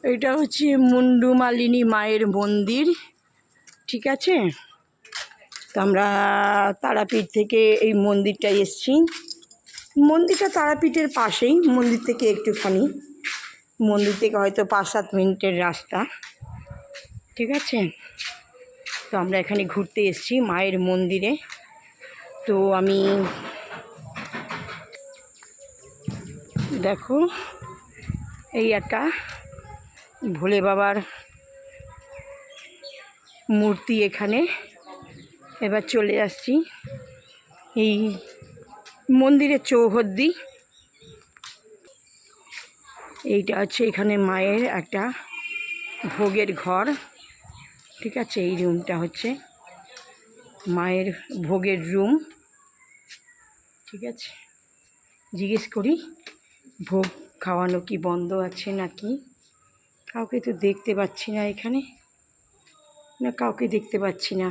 এটা হচ্ছে মুন্ডুমালিনী মায়ের মন্দির, ঠিক আছে। তো আমরা তারাপীঠ থেকে এই মন্দিরটায় এসেছি। মন্দিরটা তারাপীঠের পাশেই, মন্দির থেকে একটুখানি, মন্দির থেকে হয়তো 5-7 মিনিটের রাস্তা, ঠিক আছে। তো আমরা এখানে ঘুরতে এসেছি মায়ের মন্দিরে। তো আমি দেখো এই একটা ভোলে বাবার মূর্তি এখানে। এবার চলে আসছি এই মন্দিরের চৌহদ্দি। এইটা হচ্ছে এখানে মায়ের একটা ভোগের ঘর, ঠিক আছে। এই রুমটা হচ্ছে মায়ের ভোগের রুম, ঠিক আছে। জিজ্ঞেস করি ভোগ খাওয়ানো কি বন্ধ আছে নাকি। কাউকে তো দেখতে পাচ্ছি না এখানে, না কাউকে দেখতে পাচ্ছি না।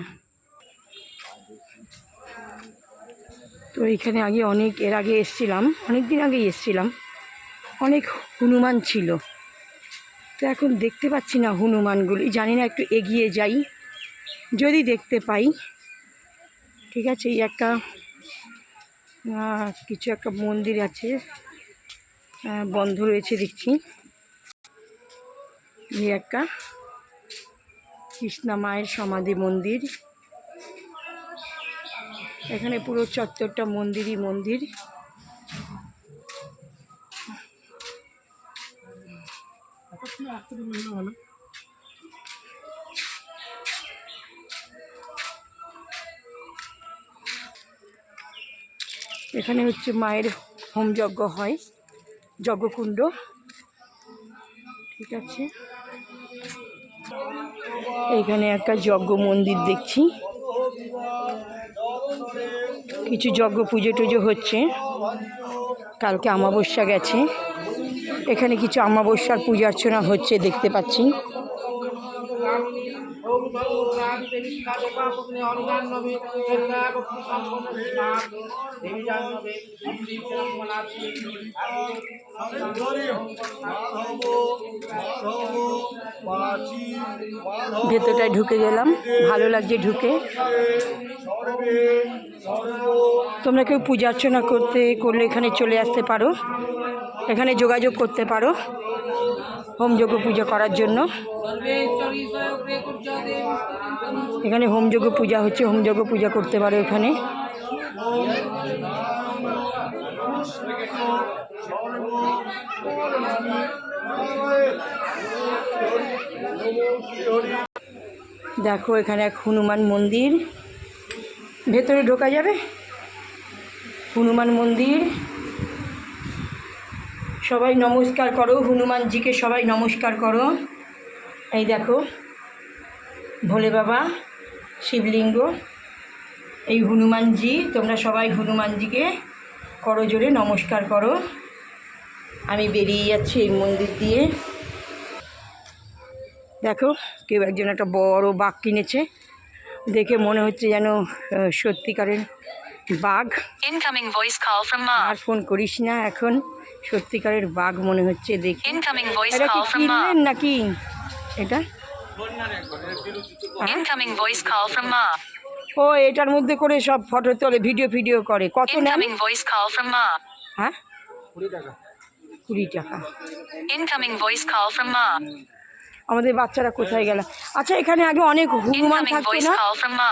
তো এইখানে আগে এর আগে এসছিলাম, অনেক দিন আগেই এসছিলাম, অনেক হনুমান ছিল। তো এখন দেখতে পাচ্ছি না হনুমানগুলি, জানি না, একটু এগিয়ে যাই যদি দেখতে পাই, ঠিক আছে। এই একটা কিছু একটা মন্দির আছে, বন্ধ রয়েছে দেখছি। এই একটা কৃষ্ণা মায়ের সমাধি মন্দির। এখানে পুরো চত্বরটা মন্দিরই মন্দির। এখানে হচ্ছে মায়ের হোমযজ্ঞ হয়, যজ্ঞকুণ্ড, ঠিক আছে। এইখানে একটা যজ্ঞ মন্দির দেখছি, কিছু যজ্ঞ পুজো টুজো হচ্ছে। কালকে অমাবস্যা গেছে, এখানে কিছু অমাবস্যার পূজা অর্চনা হচ্ছে দেখতে পাচ্ছি। ভেতরটায় ঢুকে গেলাম, ভালো লাগছে ঢুকে। তোমরা কেউ পূজা অর্চনা করলে এখানে চলে আসতে পারো, এখানে যোগাযোগ করতে পারো হোমযজ্ঞ পূজা করার জন্য। এখানে হোমযজ্ঞ পূজা হচ্ছে, হোমযজ্ঞ পূজা করতে পারো এখানে। দেখো এখানে এক হনুমান মন্দির, ভেতরে ঢোকা যাবে। হনুমান মন্দির, সবাই নমস্কার করো হনুমানজিকে, সবাই নমস্কার করো। এই দেখো ভোলে বাবা শিবলিঙ্গ, এই হনুমানজি, তোমরা সবাই হনুমানজিকে করো জোরে নমস্কার করো। আমি বেরিয়ে যাচ্ছি এই মন্দির দিয়ে। দেখো কেউ একজন একটা বড় বাঘ কিনেছে, দেখে মনে হচ্ছে যেন সত্যিকারের বাঘ। ইনকামিং ভয়েস কল ফ্রম মা। আর ফোন করিস না, এখন সত্যিকারের বাঘ মনে হচ্ছে দেখে। ইনকামিং ভয়েস এটা কি কল ফ্রম মা। কিনলেন নাকি এটা? ইনকামিং ভয়েস কল ফ্রম মা। ও এটার মধ্যে করে সব ফটো তোলে, ভিডিও করে। কত নেন? ইনকামিং ভয়েস কল ফ্রম মা। হ্যাঁ 20 টাকা। ইনকামিং ভয়েস কল ফ্রম মা। আমাদের বাচ্চারা কোথায় গেল? আচ্ছা এখানে আগে অনেক হনুমান ইনকামিং থাকতো ভয়েস না? কল ফ্রম মা।